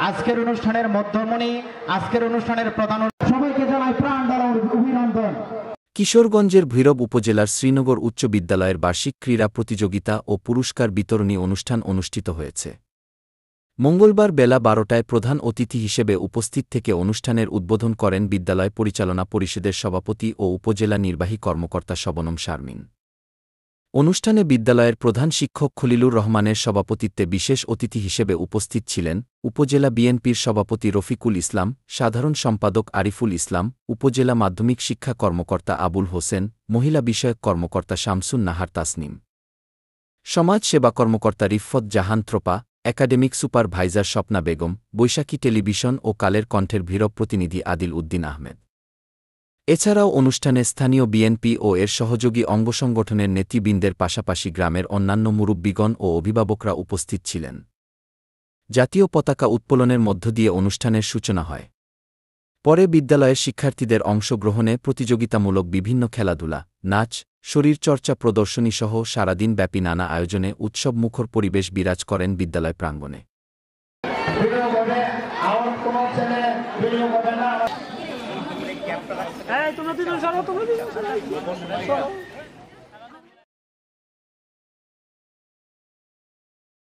আজকের অনুষ্ঠানের মধ্যমণি, আজকের অনুষ্ঠানের প্রধান, সবাইকে জানাই প্রাণ ঢালা অভিনন্দন। কিশোরগঞ্জের ভৈরব উপজেলার শ্রীনগর উচ্চ বিদ্যালয়ের বার্ষিক ক্রীড়া প্রতিযোগিতা ও পুরস্কার বিতরণী অনুষ্ঠান অনুষ্ঠিত হয়েছে। মঙ্গলবার বেলা ১২টায় প্রধান অতিথি হিসেবে উপস্থিত থেকে অনুষ্ঠানের উদ্বোধন করেন বিদ্যালয় পরিচালনা পরিষদের সভাপতি ও উপজেলা নির্বাহী কর্মকর্তা শবনম শারমিন। অনুষ্ঠানে বিদ্যালয়ের প্রধান শিক্ষক খলিলুর রহমানের সভাপতিত্বে বিশেষ অতিথি হিসেবে উপস্থিত ছিলেন উপজেলা বিএনপির সভাপতি রফিকুল ইসলাম, সাধারণ সম্পাদক আরিফুল ইসলাম, উপজেলা মাধ্যমিক শিক্ষা কর্মকর্তা আবুল হোসেন, মহিলা বিষয়ক কর্মকর্তা শামসুন নাহার তাসনিম, সমাজ সেবা কর্মকর্তা রিফফত জাহান থ্রোপা, একাডেমিক সুপারভাইজার স্বপ্না বেগম, বৈশাখী টেলিভিশন ও কালের কণ্ঠের ভৈরব প্রতিনিধি আদিল উদ্দিন আহমেদ। এছাড়াও অনুষ্ঠানে স্থানীয় বিএনপি ও এর সহযোগী অঙ্গসংগঠনের নেতৃবৃন্দের পাশাপাশি গ্রামের অন্যান্য মুরব্বিগণ ও অভিভাবকরা উপস্থিত ছিলেন। জাতীয় পতাকা উত্তোলনের মধ্য দিয়ে অনুষ্ঠানের সূচনা হয়। পরে বিদ্যালয়ের শিক্ষার্থীদের অংশগ্রহণে প্রতিযোগিতামূলক বিভিন্ন খেলাধুলা, নাচ, শরীরচর্চা প্রদর্শনীসহ সারাদিনব্যাপী নানা আয়োজনে উৎসবমুখর পরিবেশ বিরাজ করেন বিদ্যালয় প্রাঙ্গণে। তোমরা